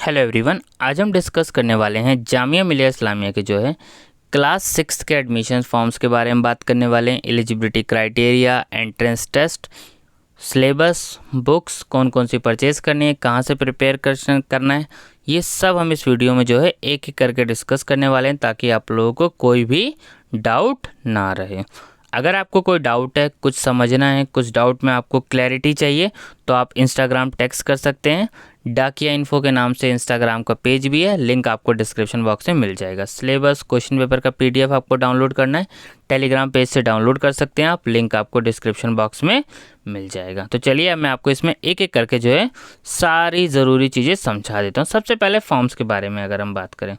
Hello everyone, आज हम discuss करने वाले हैं जामिया मिलिया इस्लामिया के जो है क्लास 6 के एडमिशन फॉर्म्स के बारे में बात करने वाले हैं। Eligibility criteria, entrance test, syllabus, books कौन कौन सी परचेज़ करनी है, कहाँ से प्रिपेयर करना है, ये सब हम इस वीडियो में जो है एक एक करके डिस्कस करने वाले हैं ताकि आप लोगों को कोई भी डाउट ना रहे। अगर आपको कोई डाउट है, कुछ समझना है, कुछ डाउट में आपको क्लैरिटी चाहिए तो आप इंस्टाग्राम टेक्स्ट कर सकते हैं। डाकिया इन्फो के नाम से इंस्टाग्राम का पेज भी है, लिंक आपको डिस्क्रिप्शन बॉक्स में मिल जाएगा। सिलेबस, क्वेश्चन पेपर का पीडीएफ आपको डाउनलोड करना है, टेलीग्राम पेज से डाउनलोड कर सकते हैं आप, लिंक आपको डिस्क्रिप्शन बॉक्स में मिल जाएगा। तो चलिए अब मैं आपको इसमें एक एक करके जो है सारी ज़रूरी चीज़ें समझा देता हूँ। सबसे पहले फॉर्म्स के बारे में अगर हम बात करें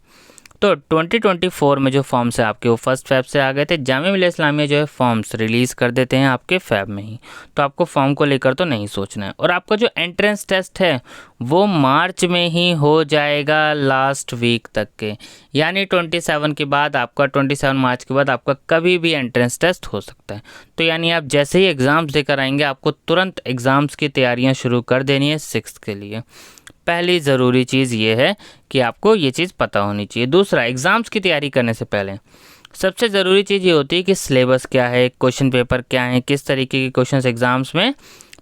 तो 2024 में जो फॉर्म्स है आपके वो फर्स्ट फेब से आ गए थे। जामिया मिलिया इस्लामिया जो है फॉर्म्स रिलीज़ कर देते हैं आपके फेब में ही, तो आपको फॉर्म को लेकर तो नहीं सोचना है। और आपका जो एंट्रेंस टेस्ट है वो मार्च में ही हो जाएगा लास्ट वीक तक के, यानी 27 के बाद आपका 27 मार्च के बाद आपका कभी भी एंट्रेंस टेस्ट हो सकता है। तो यानी आप जैसे ही एग्ज़ाम्स देकर आएंगे आपको तुरंत एग्ज़ाम्स की तैयारियाँ शुरू कर देनी है 6 के लिए। पहली ज़रूरी चीज़ ये है कि आपको ये चीज़ पता होनी चाहिए। दूसरा, एग्ज़ाम्स की तैयारी करने से पहले सबसे ज़रूरी चीज़ ये होती है कि सिलेबस क्या है, क्वेश्चन पेपर क्या है, किस तरीके के क्वेश्चंस एग्ज़ाम्स में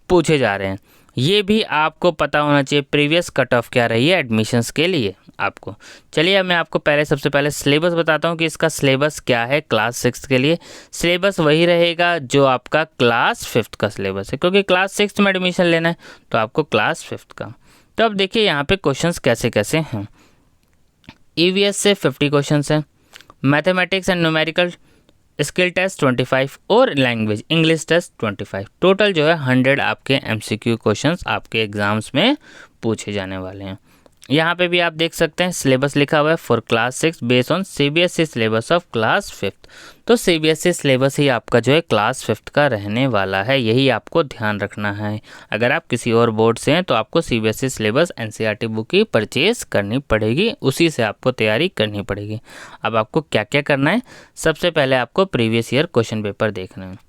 पूछे जा रहे हैं, ये भी आपको पता होना चाहिए। प्रीवियस कट ऑफ क्या रही है एडमिशन्स के लिए आपको। चलिए अब मैं आपको सबसे पहले सिलेबस बताता हूँ कि इसका सिलेबस क्या है। क्लास 6 के लिए सिलेबस वही रहेगा जो आपका क्लास 5 का सिलेबस है, क्योंकि क्लास 6 में एडमिशन लेना है तो आपको क्लास 5 का। तो अब देखिए यहाँ पे क्वेश्चंस कैसे कैसे हैं। ईवीएस से 50 क्वेश्चंस हैं, mathematics and numerical skill test 25 और लैंग्वेज इंग्लिश टेस्ट 25। टोटल जो है 100 आपके एमसीक्यू क्वेश्चंस आपके एग्जाम्स में पूछे जाने वाले हैं। यहाँ पे भी आप देख सकते हैं सिलेबस लिखा हुआ है for class 6 based on CBSE syllabus of class 5। तो सीबीएसई सिलेबस ही आपका जो है क्लास 5 का रहने वाला है, यही आपको ध्यान रखना है। अगर आप किसी और बोर्ड से हैं तो आपको सीबीएसई सिलेबस एनसीईआरटी बुक की परचेज करनी पड़ेगी, उसी से आपको तैयारी करनी पड़ेगी। अब आपको क्या क्या करना है, सबसे पहले आपको प्रीवियस ईयर क्वेश्चन पेपर देखना है।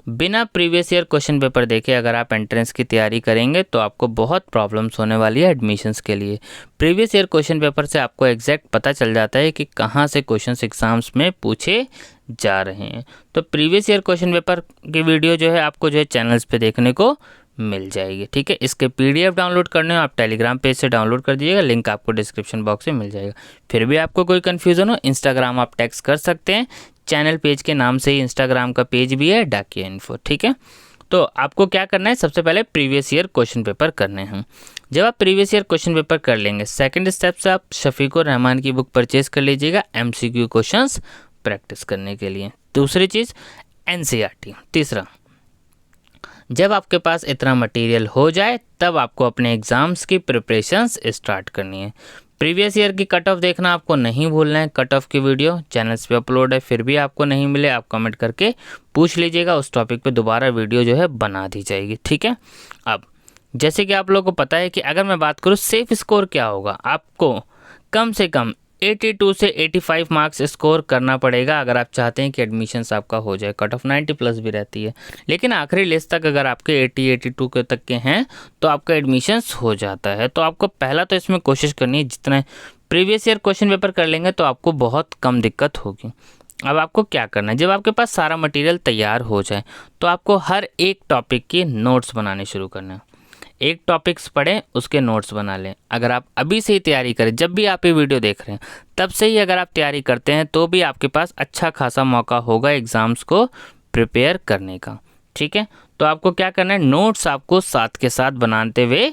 बिना प्रीवियस ईयर क्वेश्चन पेपर देखे अगर आप एंट्रेंस की तैयारी करेंगे तो आपको बहुत प्रॉब्लम्स होने वाली है एडमिशन्स के लिए। प्रीवियस ईयर क्वेश्चन पेपर से आपको एग्जैक्ट पता चल जाता है कि कहाँ से क्वेश्चंस एग्जाम्स में पूछे जा रहे हैं। तो प्रीवियस ईयर क्वेश्चन पेपर की वीडियो जो है आपको जो है चैनल्स पे देखने को मिल जाएगी, ठीक है। इसके पीडीएफ डाउनलोड करने हो आप टेलीग्राम पेज से डाउनलोड कर दीजिएगा, लिंक आपको डिस्क्रिप्शन बॉक्स में मिल जाएगा। फिर भी आपको कोई कन्फ्यूज़न हो इंस्टाग्राम आप टेक्स्ट कर सकते हैं, चैनल पेज के नाम से ही इंस्टाग्राम का पेज भी है डाकिया इन्फो, ठीक है। तो आपको क्या करना है, सबसे पहले प्रीवियस ईयर क्वेश्चन पेपर करने हैं। जब आप प्रीवियस ईयर क्वेश्चन पेपर कर लेंगे, सेकंड स्टेप से आप शफीकुर रहमान की बुक परचेज कर लीजिएगा एमसीक्यू क्वेश्चंस प्रैक्टिस करने के लिए। दूसरी चीज़ एनसीईआरटी। तीसरा, जब आपके पास इतना मटेरियल हो जाए तब आपको अपने एग्ज़ाम्स की प्रिपरेशंस स्टार्ट करनी है। प्रीवियस ईयर की कट ऑफ देखना आपको नहीं भूलना है। कट ऑफ की वीडियो चैनल्स पे अपलोड है, फिर भी आपको नहीं मिले आप कमेंट करके पूछ लीजिएगा, उस टॉपिक पे दोबारा वीडियो जो है बना दी जाएगी, ठीक है। अब जैसे कि आप लोगों को पता है कि अगर मैं बात करूँ सेफ स्कोर क्या होगा, आपको कम से कम 82 से 85 मार्क्स स्कोर करना पड़ेगा अगर आप चाहते हैं कि एडमिशन्स आपका हो जाए। कट ऑफ 90 प्लस भी रहती है, लेकिन आखिरी लिस्ट तक अगर आपके 80-82 के तक के हैं तो आपका एडमिशन्स हो जाता है। तो आपको पहला तो इसमें कोशिश करनी है, जितना प्रीवियस ईयर क्वेश्चन पेपर कर लेंगे तो आपको बहुत कम दिक्कत होगी। अब आपको क्या करना है, जब आपके पास सारा मटेरियल तैयार हो जाए तो आपको हर एक टॉपिक के नोट्स बनाने शुरू करना है। एक टॉपिक्स पढ़ें, उसके नोट्स बना लें। अगर आप अभी से ही तैयारी करें, जब भी आप ये वीडियो देख रहे हैं तब से ही अगर आप तैयारी करते हैं तो भी आपके पास अच्छा खासा मौका होगा एग्ज़ाम्स को प्रिपेयर करने का, ठीक है। तो आपको क्या करना है, नोट्स आपको साथ के साथ बनाते हुए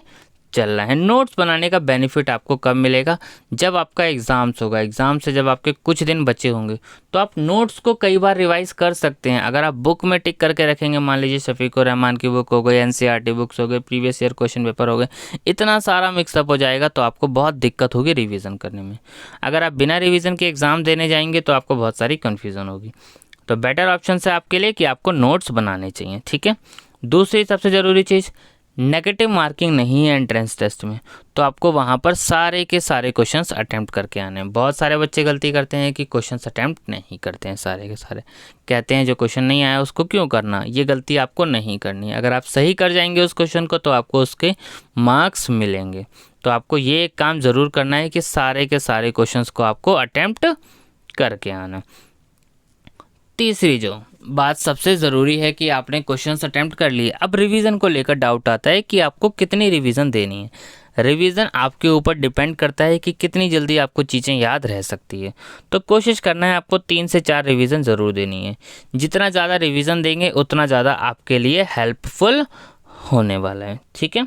चलना है। नोट्स बनाने का बेनिफिट आपको कब मिलेगा, जब आपका एग्ज़ाम्स होगा। एग्ज़ाम से जब आपके कुछ दिन बचे होंगे तो आप नोट्स को कई बार रिवाइज कर सकते हैं। अगर आप बुक में टिक करके रखेंगे, मान लीजिए शफीकुर रहमान की बुक हो गई, एनसीईआरटी बुक्स हो गए, प्रीवियस ईयर क्वेश्चन पेपर हो गए, इतना सारा मिक्सअप हो जाएगा तो आपको बहुत दिक्कत होगी रिविज़न करने में। अगर आप बिना रिविज़न के एग्ज़ाम देने जाएंगे तो आपको बहुत सारी कन्फ्यूज़न होगी। तो बेटर ऑप्शन है आपके लिए कि आपको नोट्स बनाने चाहिए, ठीक है। दूसरी सबसे ज़रूरी चीज़, नेगेटिव मार्किंग नहीं है एंट्रेंस टेस्ट में, तो आपको वहाँ पर सारे के सारे क्वेश्चंस अटैम्प्ट करके आने हैं। बहुत सारे बच्चे गलती करते हैं कि क्वेश्चंस अटैम्प्ट नहीं करते हैं, सारे के सारे कहते हैं जो क्वेश्चन नहीं आया उसको क्यों करना। ये गलती आपको नहीं करनी है। अगर आप सही कर जाएंगे उस क्वेश्चन को तो आपको उसके मार्क्स मिलेंगे। तो आपको ये एक काम ज़रूर करना है कि सारे के सारे क्वेश्चंस को आपको अटेम्प्ट करके आना। तीसरी जो बात सबसे ज़रूरी है कि आपने क्वेश्चंस अटेम्प्ट कर लिए, अब रिवीजन को लेकर डाउट आता है कि आपको कितनी रिवीजन देनी है। रिवीजन आपके ऊपर डिपेंड करता है कि कितनी जल्दी आपको चीज़ें याद रह सकती है। तो कोशिश करना है आपको 3 से 4 रिवीजन ज़रूर देनी है। जितना ज़्यादा रिवीजन देंगे उतना ज़्यादा आपके लिए हेल्पफुल होने वाला है, ठीक है।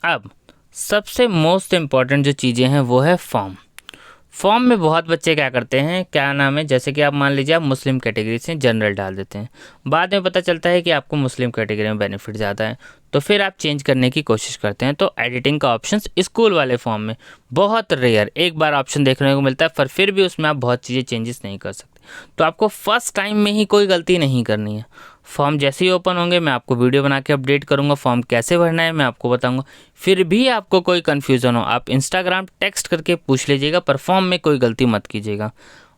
अब सबसे मोस्ट इम्पॉर्टेंट जो चीज़ें हैं वो है फॉर्म। फॉर्म में बहुत बच्चे क्या करते हैं, क्या नाम है, जैसे कि आप मान लीजिए आप मुस्लिम कैटेगरी से जनरल डाल देते हैं, बाद में पता चलता है कि आपको मुस्लिम कैटेगरी में बेनिफिट ज़्यादा है, तो फिर आप चेंज करने की कोशिश करते हैं। तो एडिटिंग का ऑप्शन स्कूल वाले फॉर्म में बहुत रेयर एक बार ऑप्शन देखने को मिलता है, पर फिर भी उसमें आप बहुत चीज़ें चेंजेस नहीं कर सकते। तो आपको फर्स्ट टाइम में ही कोई गलती नहीं करनी है। फॉर्म जैसे ही ओपन होंगे मैं आपको वीडियो बना के अपडेट करूंगा, फॉर्म कैसे भरना है मैं आपको बताऊंगा। फिर भी आपको कोई कन्फ्यूज़न हो आप इंस्टाग्राम टेक्स्ट करके पूछ लीजिएगा, पर फॉर्म में कोई गलती मत कीजिएगा।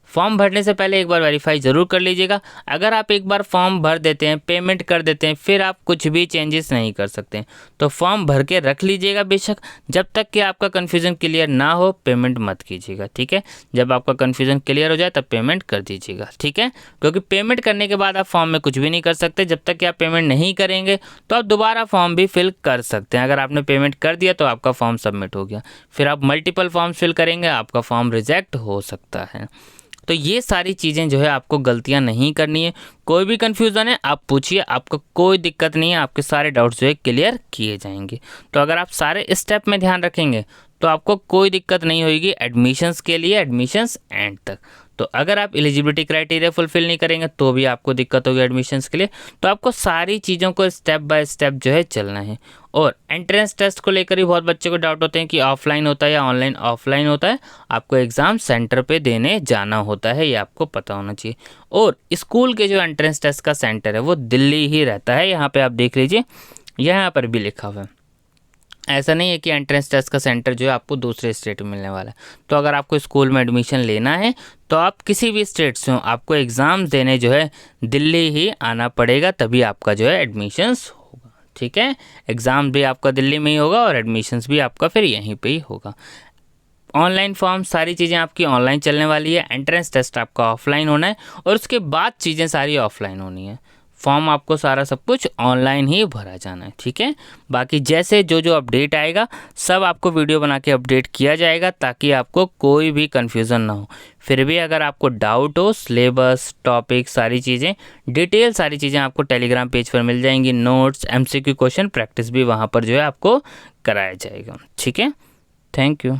फॉर्म भरने से पहले एक बार वेरीफाई ज़रूर कर लीजिएगा। अगर आप एक बार फॉर्म भर देते हैं, पेमेंट कर देते हैं, फिर आप कुछ भी चेंजेस नहीं कर सकते। तो फॉर्म भर के रख लीजिएगा बेशक, जब तक कि आपका कन्फ्यूज़न क्लियर ना हो पेमेंट मत कीजिएगा, ठीक है। जब आपका कन्फ्यूज़न क्लियर हो जाए तब पेमेंट कर दीजिएगा, ठीक है। क्योंकि पेमेंट करने के बाद आप फॉर्म में कुछ भी नहीं कर सकते। जब तक कि आप पेमेंट नहीं करेंगे तो आप दोबारा फॉर्म भी फिल कर सकते हैं। अगर आपने पेमेंट कर दिया तो आपका फॉर्म सबमिट हो गया, फिर आप मल्टीपल फॉर्म फिल करेंगे, आपका फॉर्म रिजेक्ट हो सकता है। तो ये सारी चीज़ें जो है आपको गलतियां नहीं करनी है। कोई भी कन्फ्यूज़न है आप पूछिए, आपको कोई दिक्कत नहीं है, आपके सारे डाउट्स जो है क्लियर किए जाएंगे। तो अगर आप सारे स्टेप में ध्यान रखेंगे तो आपको कोई दिक्कत नहीं होगी एडमिशन्स के लिए, एडमिशन्स एंड तक। तो अगर आप एलिजिबिलिटी क्राइटेरिया फुलफिल नहीं करेंगे तो भी आपको दिक्कत होगी एडमिशन्स के लिए। तो आपको सारी चीज़ों को स्टेप बाय स्टेप जो है चलना है। और एंट्रेंस टेस्ट को लेकर भी बहुत बच्चे को डाउट होते हैं कि ऑफलाइन होता है या ऑनलाइन। ऑफलाइन होता है, आपको एग्ज़ाम सेंटर पे देने जाना होता है, ये आपको पता होना चाहिए। और स्कूल के जो एंट्रेंस टेस्ट का सेंटर है वो दिल्ली ही रहता है। यहाँ पे आप देख लीजिए, यहाँ पर भी लिखा हुआ है। ऐसा नहीं है कि एंट्रेंस टेस्ट का सेंटर जो है आपको दूसरे स्टेट में मिलने वाला है। तो अगर आपको स्कूल में एडमिशन लेना है तो आप किसी भी स्टेट से हो, आपको एग्ज़ाम देने जो है दिल्ली ही आना पड़ेगा, तभी आपका जो है एडमिशन्स होगा, ठीक है। एग्ज़ाम भी आपका दिल्ली में ही होगा और एडमिशन्स भी आपका फिर यहीं पे ही होगा। ऑनलाइन फॉर्म सारी चीज़ें आपकी ऑनलाइन चलने वाली है। एंट्रेंस टेस्ट आपका ऑफलाइन होना है और उसके बाद चीज़ें सारी ऑफलाइन होनी है। फॉर्म आपको सारा सब कुछ ऑनलाइन ही भरा जाना है, ठीक है। बाकी जैसे जो जो अपडेट आएगा सब आपको वीडियो बना के अपडेट किया जाएगा, ताकि आपको कोई भी कन्फ्यूज़न ना हो। फिर भी अगर आपको डाउट हो, सिलेबस, टॉपिक, सारी चीज़ें डिटेल सारी चीज़ें आपको टेलीग्राम पेज पर मिल जाएंगी। नोट्स, MCQ क्वेश्चन प्रैक्टिस भी वहाँ पर जो है आपको कराया जाएगा, ठीक है। Thank you.